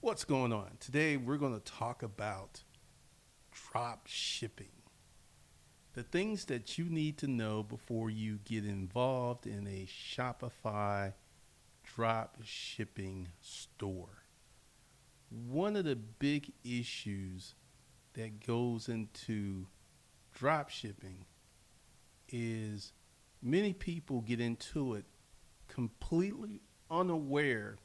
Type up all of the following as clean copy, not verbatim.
What's going on? Today we're going to talk about drop shipping. The things that you need to know before you get involved in a Shopify drop shipping store. One of the big issues that goes into drop shipping is many people get into it completely unaware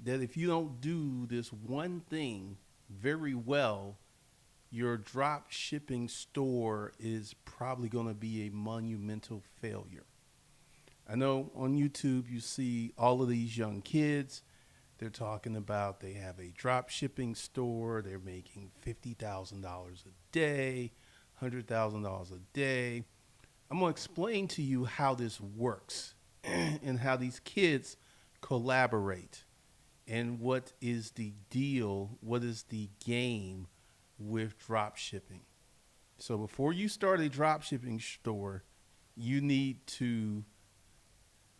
that if you don't do this one thing very well, your drop shipping store is probably going to be a monumental failure. I know on YouTube you see all of these young kids. They're talking about they have a drop shipping store. They're making $50,000 a day, $100,000 a day. I'm going to explain to you how this works and how these kids collaborate and what is the deal, what is the game with drop shipping. So before you start a drop shipping store, you need to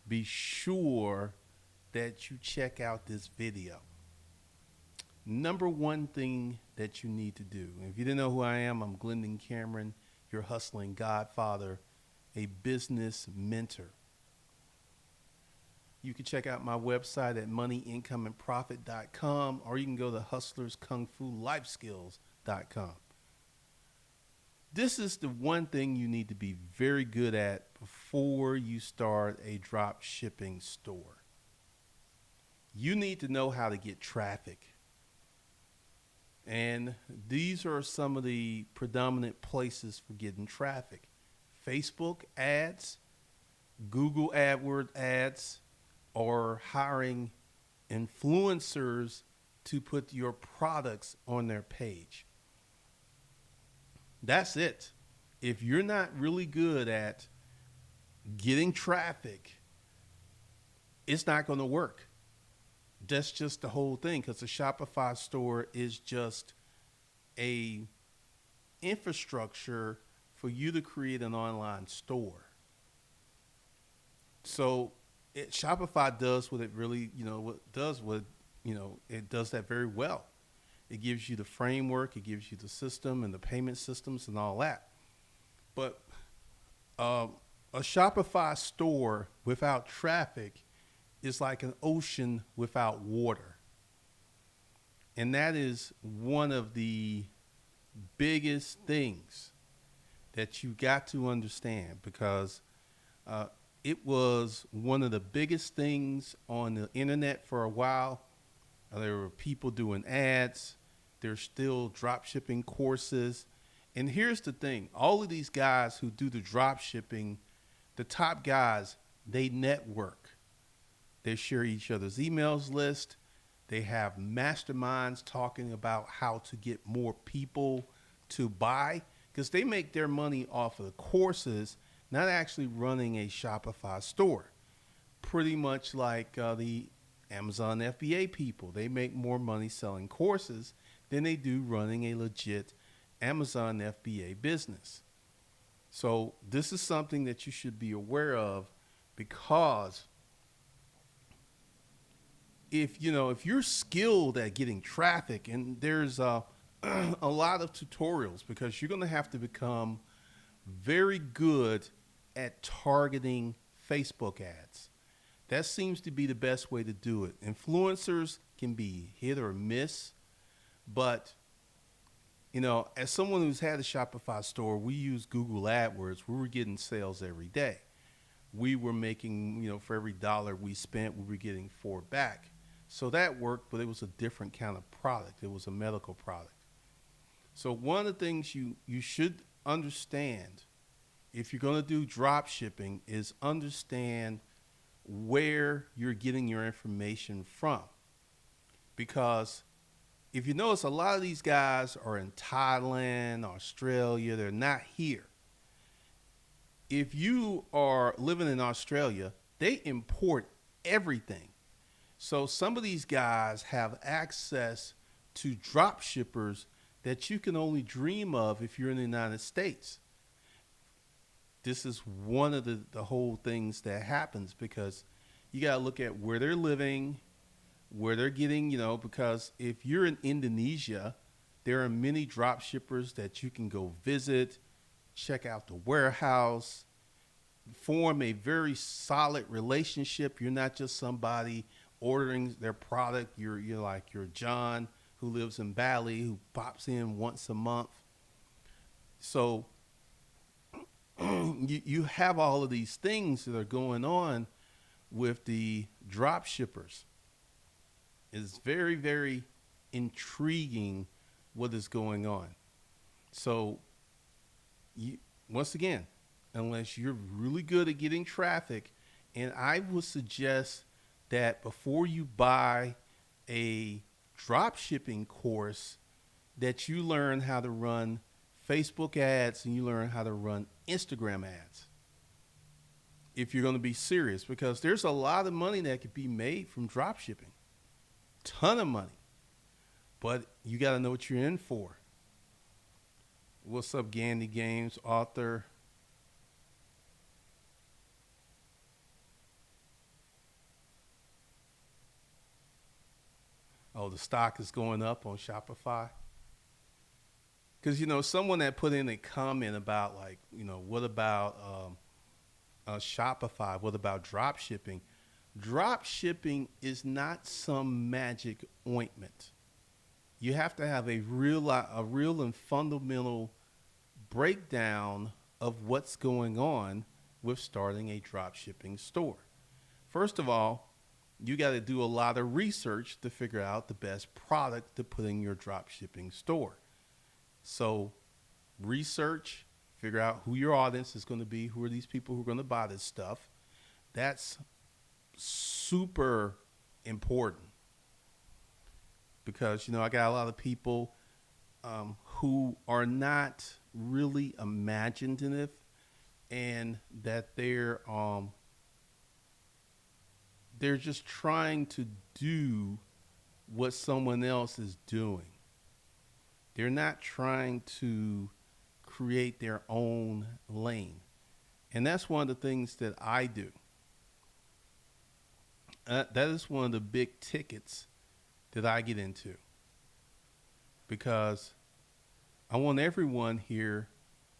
be sure that you check out this video. Number one thing that you need to do, and if you didn't know who I am, I'm Glendon Cameron, your hustling godfather, a business mentor. You can check out my website at moneyincomeandprofit.com, or you can go to hustlerskungfulifeskills.com. This is the one thing you need to be very good at before you start a drop shipping store. You need to know how to get traffic. And these are some of the predominant places for getting traffic: Facebook ads, Google AdWords ads, or hiring influencers to put your products on their page. That's it. If you're not really good at getting traffic, it's not going to work. That's just the whole thing, because the Shopify store is just a infrastructure for you to create an online store. So Shopify does what it really, it does that very well. It gives you the framework, it gives you the system and the payment systems and all that. But a Shopify store without traffic is like an ocean without water. And that is one of the biggest things that you got to understand, because it was one of the biggest things on the internet for a while. There were people doing ads. There's still drop shipping courses. And here's the thing. All of these guys who do the drop shipping, the top guys, they network. They share each other's emails list. They have masterminds talking about how to get more people to buy, because they make their money off of the courses, not actually running a Shopify store. Pretty much like the Amazon FBA people. They make more money selling courses than they do running a legit Amazon FBA business. So this is something that you should be aware of, because if you're skilled at getting traffic, and there's a lot of tutorials, because you're going to have to become very good at targeting Facebook ads. That seems to be the best way to do it. Influencers can be hit or miss, but as someone who's had a Shopify store, we use Google AdWords. We were getting sales every day. We were making, for every dollar we spent, we were getting 4 back. So that worked, but it was a different kind of product. It was a medical product. So one of the things you should understand if you're going to do drop shipping is understand where you're getting your information from. Because if you notice, a lot of these guys are in Thailand, Australia, they're not here. If you are living in Australia, they import everything. So some of these guys have access to drop shippers that you can only dream of if you're in the United States. This is one of the whole things that happens, because you got to look at where they're living, where they're getting, because if you're in Indonesia, there are many drop shippers that you can go visit, check out the warehouse, form a very solid relationship. You're not just somebody ordering their product. You're like your John who lives in Bali who pops in once a month. So you have all of these things that are going on with the drop shippers. It's very, very intriguing what is going on. So you, once again, unless you're really good at getting traffic, and I would suggest that before you buy a drop shipping course, that you learn how to run Facebook ads and you learn how to run Instagram ads if you're going to be serious, because there's a lot of money that could be made from drop shipping. Ton of money. But you got to know what you're in for. What's up, Gandy Games, author? Oh, the stock is going up on Shopify. Because, someone that put in a comment about, like, what about Shopify? What about drop shipping? Drop shipping is not some magic ointment. You have to have a real and fundamental breakdown of what's going on with starting a drop shipping store. First of all, you got to do a lot of research to figure out the best product to put in your drop shipping store. So research, figure out who your audience is going to be, who are these people who are going to buy this stuff. That's super important because, I got a lot of people who are not really imaginative, and that they're just trying to do what someone else is doing. They're not trying to create their own lane. And that's one of the things that I do. That is one of the big tickets that I get into, because I want everyone here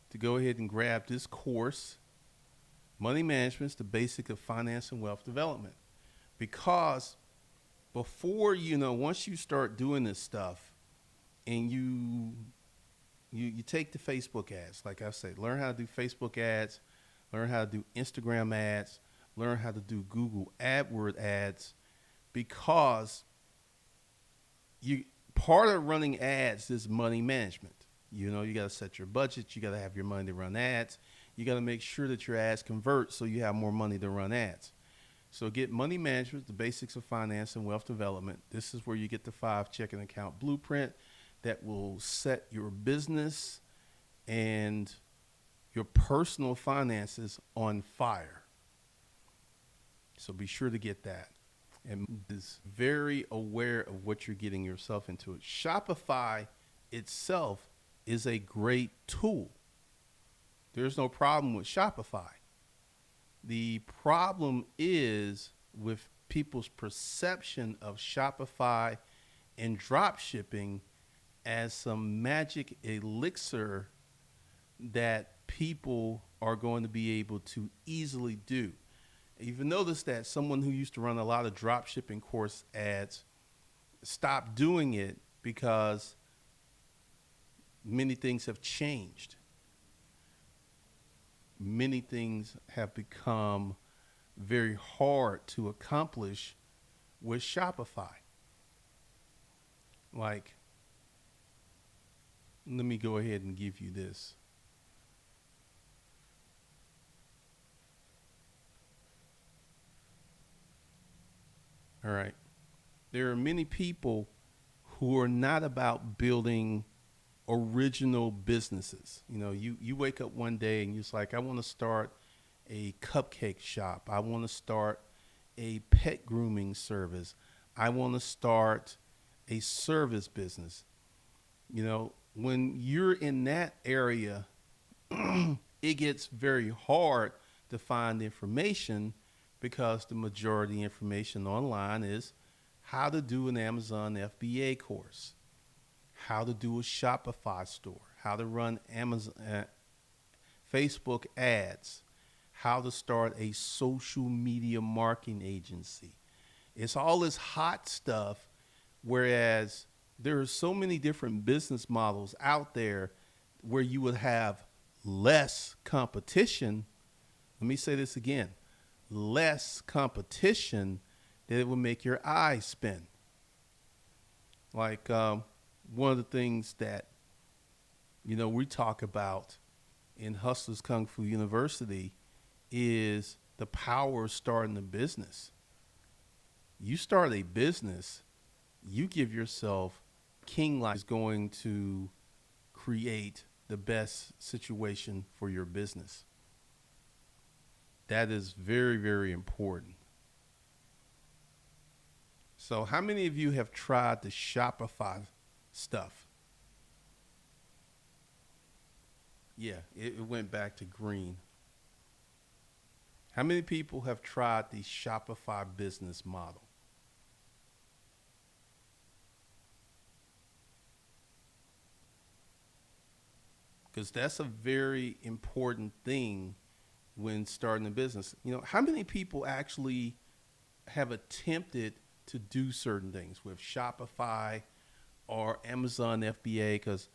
to go ahead and grab this course, Money Management, the Basic of Finance and Wealth Development. Because before, once you start doing this stuff and you take the Facebook ads, like I said, learn how to do Facebook ads, learn how to do Instagram ads, learn how to do Google AdWords ads, because part of running ads is money management. You got to set your budget. You got to have your money to run ads. You got to make sure that your ads convert so you have more money to run ads. So get Money Management, the Basics of Finance and Wealth Development. This is where you get the 5 checking account blueprint that will set your business and your personal finances on fire. So be sure to get that. And is very aware of what you're getting yourself into. Shopify itself is a great tool. There's no problem with Shopify. The problem is with people's perception of Shopify and drop shipping as some magic elixir that people are going to be able to easily do. You've noticed that someone who used to run a lot of drop shipping course ads stopped doing it because many things have changed. Many things have become very hard to accomplish with Shopify. Like, let me go ahead and give you this. All right. There are many people who are not about building original businesses. You wake up one day and you're like, I want to start a cupcake shop. I want to start a pet grooming service. I want to start a service business. When you're in that area, it gets very hard to find information because the majority information online is how to do an Amazon FBA course, how to do a Shopify store, how to run Amazon Facebook ads, how to start a social media marketing agency. It's all this hot stuff, whereas there are so many different business models out there where you would have less competition. Let me say this again, less competition, that it would make your eyes spin. Like one of the things that, we talk about in Hustlers Kung Fu University is the power of starting a business. You start a business, you give yourself king life is going to create the best situation for your business. That is very, very important. So how many of you have tried the Shopify stuff? Yeah, it went back to green. How many people have tried the Shopify business model? Because that's a very important thing when starting a business. How many people actually have attempted to do certain things with Shopify or Amazon FBA? Because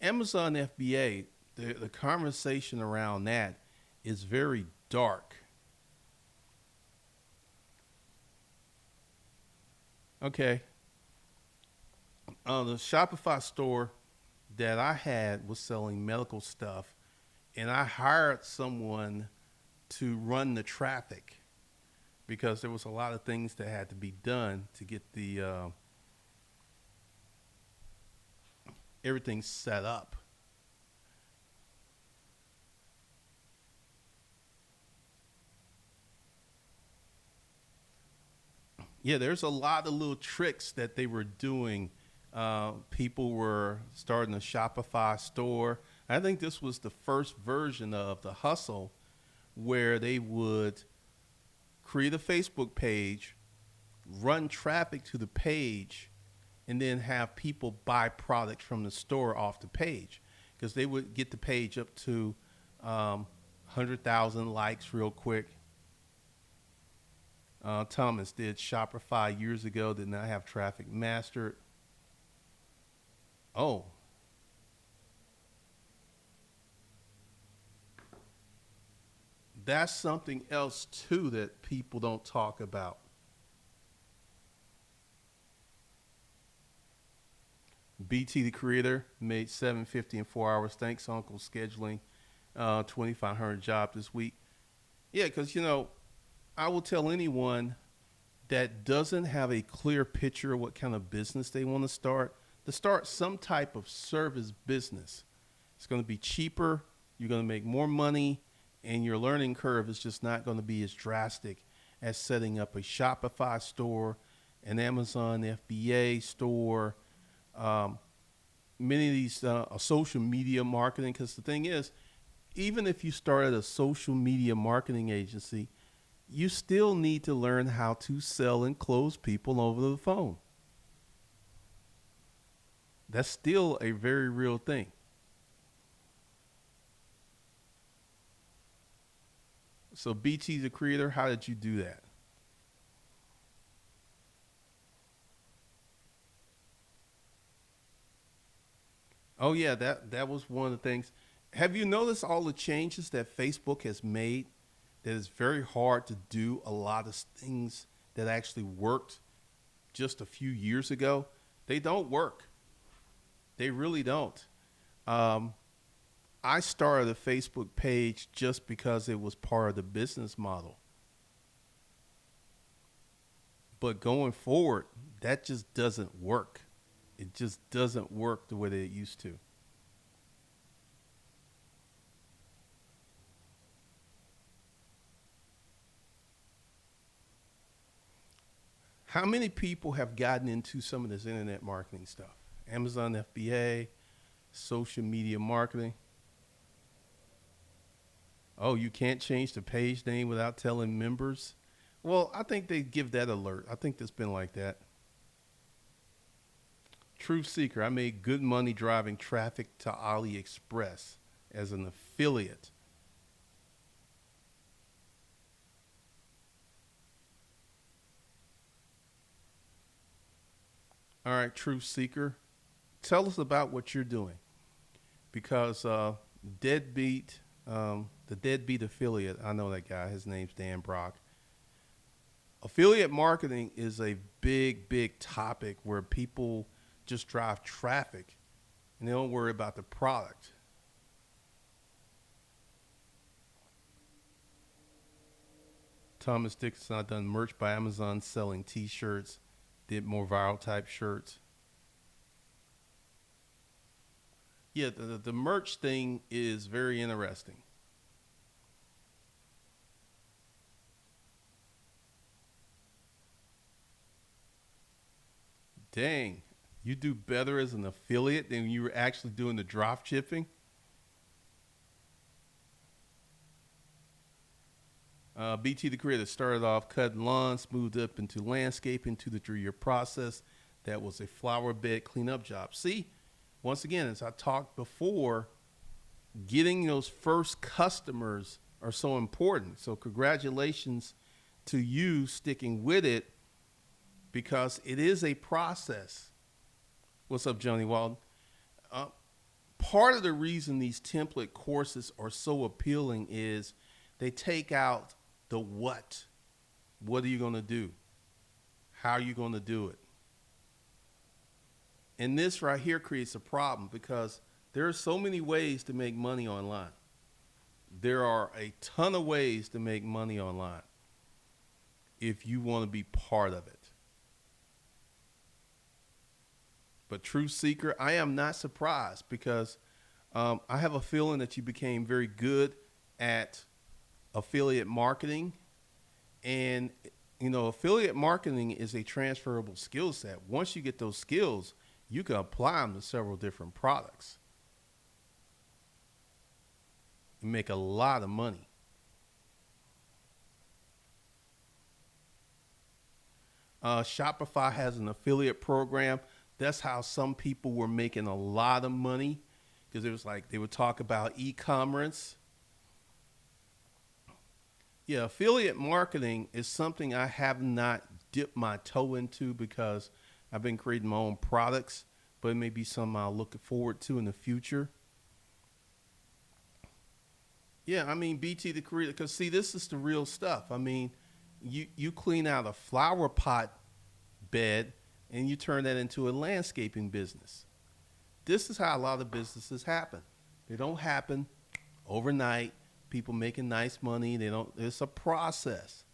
Amazon FBA, the conversation around that is very dark. Okay. The Shopify store that I had was selling medical stuff, and I hired someone to run the traffic because there was a lot of things that had to be done to get the everything set up. Yeah, there's a lot of little tricks that they were doing. People were starting a Shopify store. I think this was the first version of the hustle where they would create a Facebook page, run traffic to the page, and then have people buy products from the store off the page, because they would get the page up to 100,000 likes real quick. Thomas did Shopify years ago, did not have traffic mastered. Oh, that's something else too that people don't talk about. BT the creator made 750 in 4 hours. Thanks, Uncle. Scheduling 2,500 job this week. Yeah, because I will tell anyone that doesn't have a clear picture of what kind of business they want to start some type of service business. It's going to be cheaper. You're going to make more money, and your learning curve is just not going to be as drastic as setting up a Shopify store, an Amazon FBA store, many of these social media marketing. Because the thing is, even if you started a social media marketing agency, you still need to learn how to sell and close people over the phone. That's still a very real thing. So BT the creator, how did you do that? Oh yeah, that was one of the things. Have you noticed all the changes that Facebook has made? That it's very hard to do a lot of things that actually worked just a few years ago. They don't work. They really don't. Um, I started a Facebook page just because it was part of the business model. But going forward, that just doesn't work. It just doesn't work the way that it used to. How many people have gotten into some of this internet marketing stuff? Amazon FBA, social media marketing. Oh, you can't change the page name without telling members? Well, I think they give that alert. I think it's been like that. Truth Seeker, I made good money driving traffic to AliExpress as an affiliate. All right, Truth Seeker, tell us about what you're doing, because Deadbeat, the Deadbeat affiliate, I know that guy. His name's Dan Brock. Affiliate marketing is a big, big topic where people just drive traffic and they don't worry about the product. Thomas Dixon, I've done merch by Amazon selling t-shirts, did more viral type shirts. Yeah, the merch thing is very interesting. Dang, you do better as an affiliate than you were actually doing the drop shipping. BT the Creator started off cutting lawns, moved up into landscaping to the 3-year process. That was a flower bed cleanup job. See, once again, as I talked before, getting those first customers are so important. So congratulations to you sticking with it, because it is a process. What's up, Johnny Walden? Uh, Part of the reason these template courses are so appealing is they take out the what. What are you going to do? How are you going to do it? And this right here creates a problem, because there are so many ways to make money online. There are a ton of ways to make money online if you want to be part of it. But Truth Seeker, I am not surprised, because I have a feeling that you became very good at affiliate marketing. And, you know, affiliate marketing is a transferable skill set. Once you get those skills, you can apply them to several different products and make a lot of money. Shopify has an affiliate program. That's how some people were making a lot of money, because it was like they would talk about e-commerce. Yeah, affiliate marketing is something I have not dipped my toe into, because I've been creating my own products, but it may be something I'll look forward to in the future. Yeah, I mean, BT the Creator, because see, this is the real stuff. I mean, you clean out a flower pot bed and you turn that into a landscaping business. This is how a lot of businesses happen. They don't happen overnight. People making nice money. They don't. It's a process.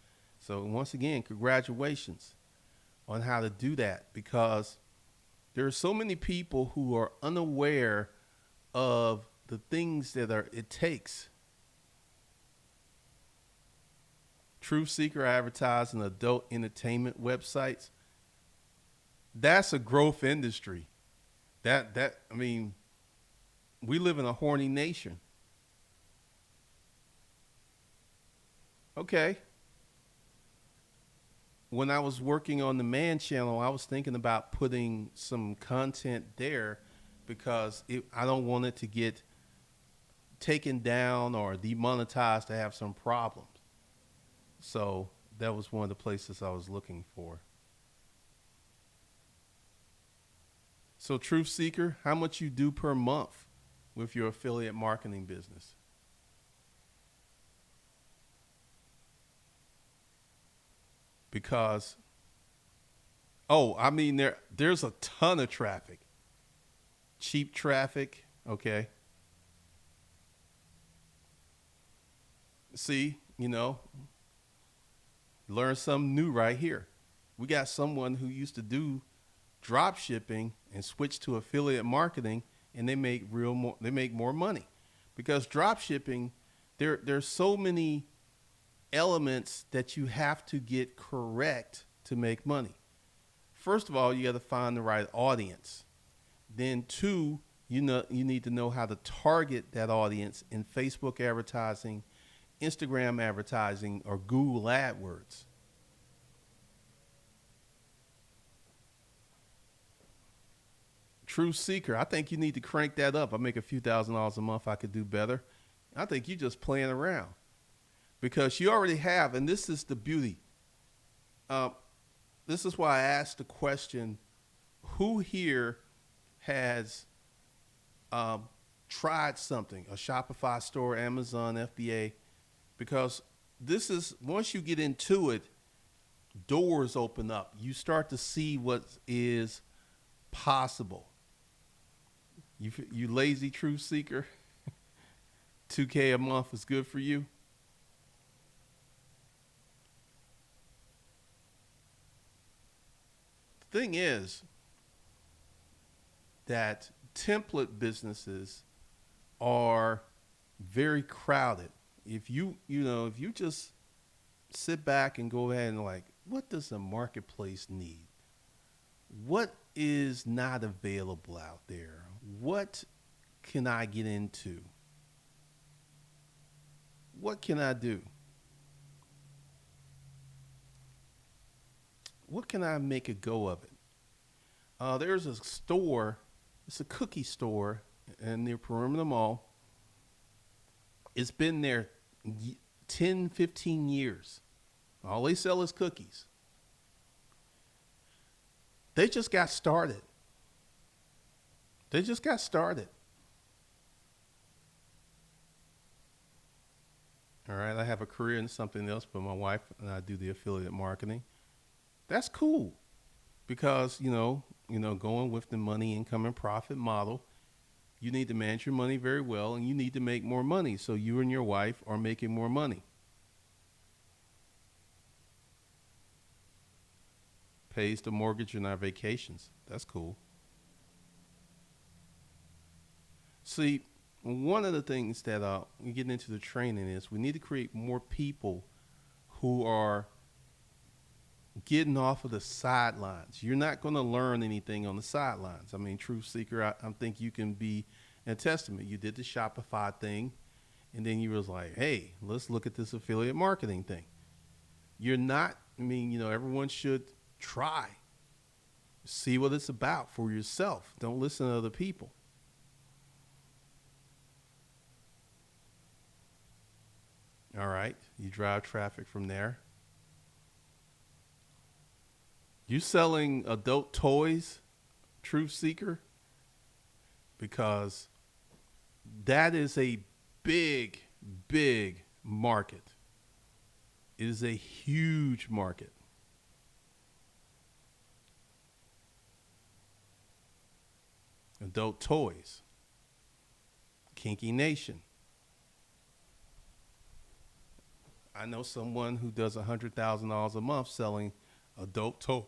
So once again, congratulations on how to do that, because there are so many people who are unaware of the things that it takes. Truth Seeker advertising adult entertainment websites. That's a growth industry. I mean, we live in a horny nation. Okay. When I was working on the Man channel, I was thinking about putting some content there, because I don't want it to get taken down or demonetized to have some problems. So that was one of the places I was looking for. So Truth Seeker, how much you do per month with your affiliate marketing business? Because, I mean, there's a ton of traffic. Cheap traffic, okay. See, learn something new right here. We got someone who used to do drop shipping and switch to affiliate marketing, and they make more money, because drop shipping, there's so many elements that you have to get correct to make money. First of all, you got to find the right audience. Then two, you need to know how to target that audience in Facebook advertising, Instagram advertising, or Google AdWords. True Seeker, I think you need to crank that up. I make a few $1,000s a month. I could do better. I think you're just playing around because you already have, and this is the beauty. Uh, this is why I asked the question: who here has tried something, a Shopify store, Amazon, FBA? Because this is, once you get into it, doors open up. You start to see what is possible. You lazy truth seeker, 2K a month is good for you. The thing is that template businesses are very crowded. If you just sit back and go ahead and like, what does the marketplace need? What is not available out there? What can I get into? What can I do? What can I make a go of it? There's a store, it's a cookie store near Perimeter Mall. It's been there 10, 15 years. All they sell is cookies. They just got started. They just got started. All right, I have a career in something else, but my wife and I do the affiliate marketing. That's cool because, going with the money, income, and profit model, you need to manage your money very well and you need to make more money so you and your wife are making more money. Pays the mortgage and our vacations. That's cool. See, one of the things that we get into the training is we need to create more people who are getting off of the sidelines. You're not going to learn anything on the sidelines. I mean, Truth Seeker, I think you can be a testament. You did the Shopify thing, and then you was like, hey, let's look at this affiliate marketing thing. You're not, everyone should try. See what it's about for yourself. Don't listen to other people. All right, you drive traffic from there. You selling adult toys, Truth Seeker? Because that is a big, big market. It is a huge market. Adult toys. Kinky Nation. I know someone who does $100,000 a month selling adult toys.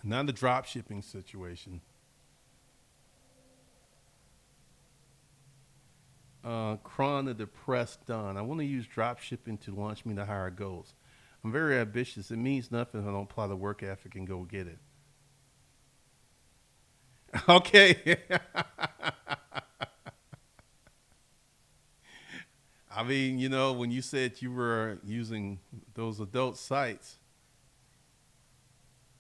Not the drop shipping situation. Cron the Depressed Don. I want to use drop shipping to launch me to higher goals. I'm very ambitious. It means nothing if I don't apply the work ethic and go get it. Okay. I mean, when you said you were using those adult sites,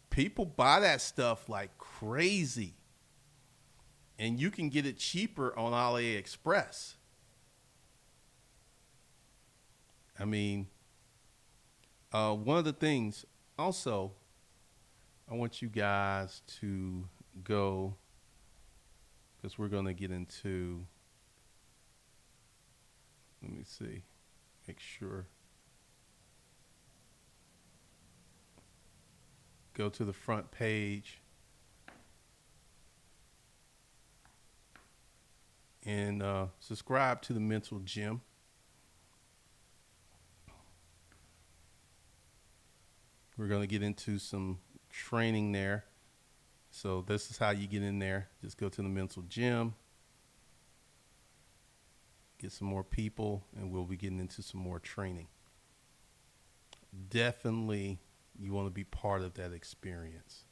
people buy that stuff like crazy. And you can get it cheaper on AliExpress. I mean, one of the things also, I want you guys to go, because we're going to get into, let me see, make sure. Go to the front page and subscribe to the Mental Gym. We're going to get into some training there. So this is how you get in there. Just go to the Mental Gym, get some more people, and we'll be getting into some more training. Definitely, you want to be part of that experience.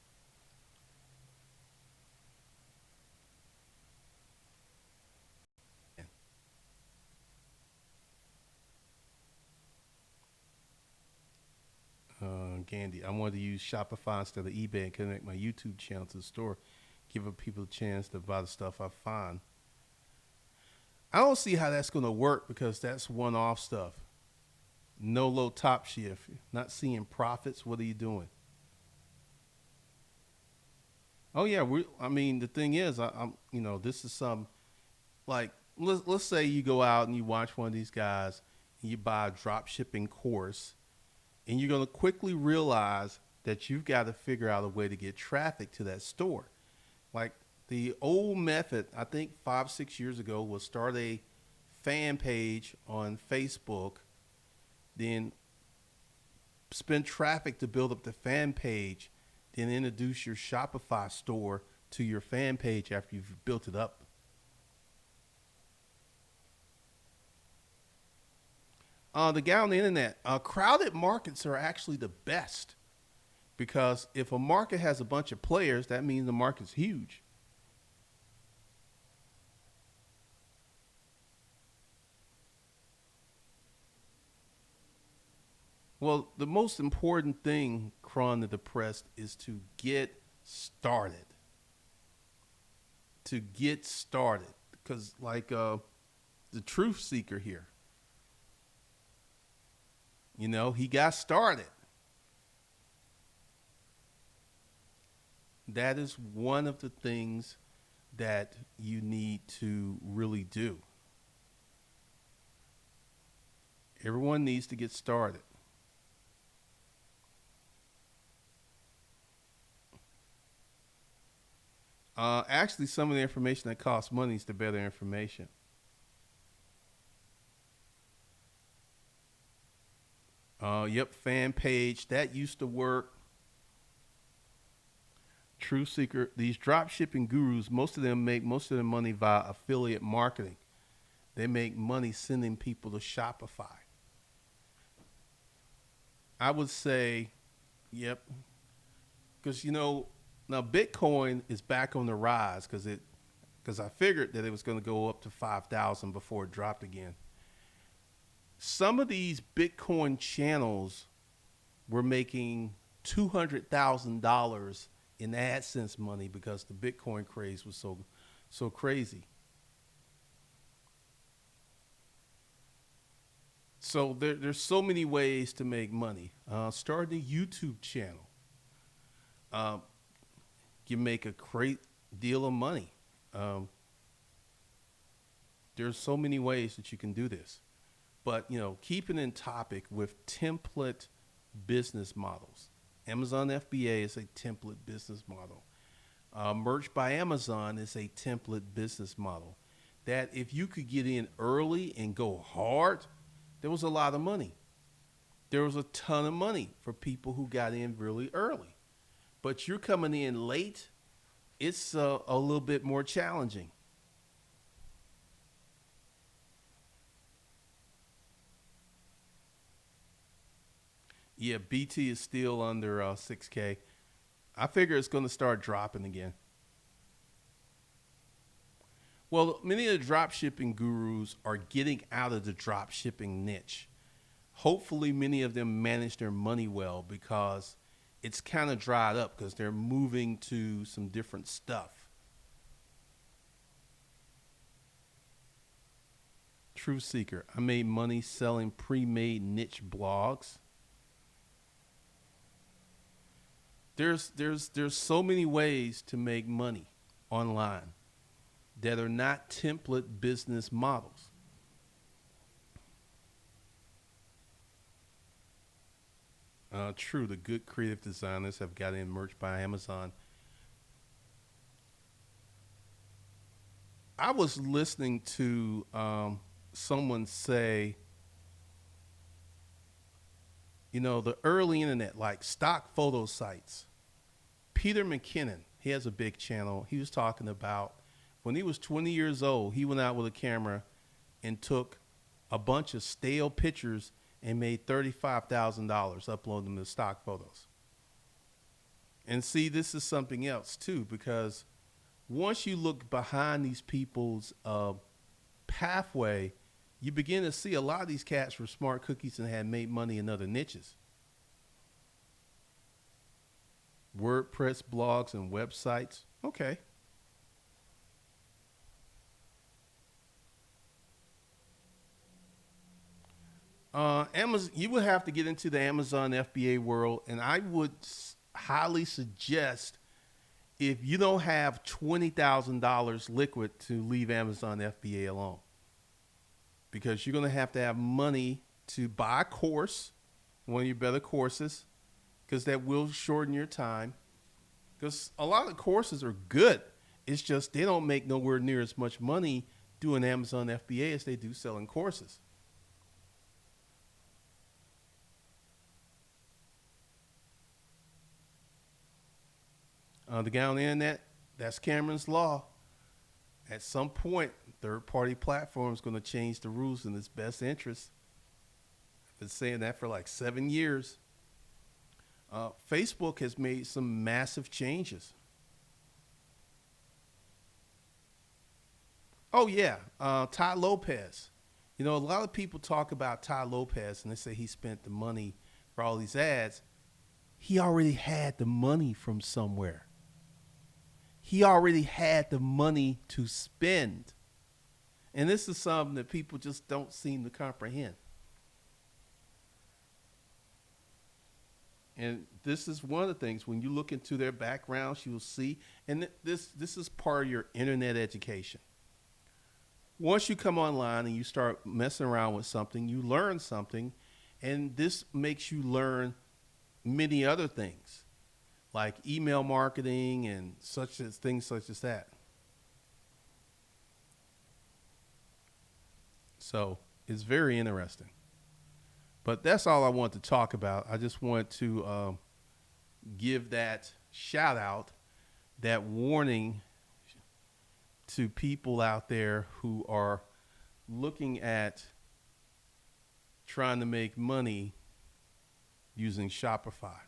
Gandhi, I wanted to use Shopify instead of eBay and connect my YouTube channel to the store. giving people a chance to buy the stuff I find. I don't see how that's going to work because that's one-off stuff. No low top shift. Not seeing profits. What are you doing? Oh yeah, I mean, the thing is, this is some like let's say you go out and you watch one of these guys and you buy a drop shipping course, and you're going to quickly realize that you've got to figure out a way to get traffic to that store. Like the old method, I think 5-6 years ago, was start a fan page on Facebook, then spend traffic to build up the fan page, then introduce your Shopify store to your fan page after you've built it up. The guy on the internet, crowded markets are actually the best because if a market has a bunch of players, that means the market's huge. Well, the most important thing, Cron the Depressed, is to get started. To get started. Because, like the truth seeker here, he got started. That is one of the things that you need to really do. Everyone needs to get started. Actually, some of the information that costs money is the better information. Yep, fan page. That used to work. True Seeker. These drop shipping gurus, most of them make most of their money via affiliate marketing. They make money sending people to Shopify. I would say, yep. Because, now Bitcoin is back on the rise because I figured that it was going to go up to 5,000 before it dropped again. Some of these Bitcoin channels were making $200,000 in AdSense money because the Bitcoin craze was so crazy. So there's so many ways to make money. Start a YouTube channel. You make a great deal of money. There's so many ways that you can do this. But, keeping in topic with template business models. Amazon FBA is a template business model. Merch by Amazon is a template business model. That if you could get in early and go hard, there was a lot of money. There was a ton of money for people who got in really early. But you're coming in late, it's a little bit more challenging. Yeah, BT is still under 6K. I figure it's going to start dropping again. Well, many of the drop shipping gurus are getting out of the drop shipping niche. Hopefully, many of them manage their money well because it's kind of dried up because they're moving to some different stuff. True Seeker. I made money selling pre-made niche blogs. There's so many ways to make money online that are not template business models. True, the good creative designers have got in merch by Amazon. I was listening to someone say, the early internet, like stock photo sites. Peter McKinnon, he has a big channel. He was talking about when he was 20 years old, he went out with a camera and took a bunch of stale pictures and made $35,000 uploading them to stock photos. And see, this is something else too, because once you look behind these people's pathway, you begin to see a lot of these cats were smart cookies and had made money in other niches. WordPress blogs and websites. Okay. Amazon, you would have to get into the Amazon FBA world, and I would highly suggest if you don't have $20,000 liquid to leave Amazon FBA alone, because you're going to have money to buy a course, one of your better courses, because that will shorten your time. Because a lot of courses are good. It's just they don't make nowhere near as much money doing Amazon FBA as they do selling courses. The guy on the internet, that's Cameron's Law. At some point, third-party platform is going to change the rules in its best interest. I've been saying that for like 7 years. Facebook has made some massive changes. Oh, yeah. Ty Lopez. You know, a lot of people talk about Ty Lopez and they say he spent the money for all these ads. He already had the money from somewhere. He already had the money to spend. And this is something that people just don't seem to comprehend. And this is one of the things, when you look into their backgrounds, you'll see, and this is part of your internet education. Once you come online and you start messing around with something, you learn something, and this makes you learn many other things, like email marketing and things such as that. So it's very interesting. But that's all I want to talk about. I just want to give that shout out, that warning to people out there who are looking at trying to make money using Shopify.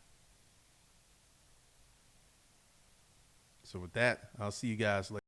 So with that, I'll see you guys later.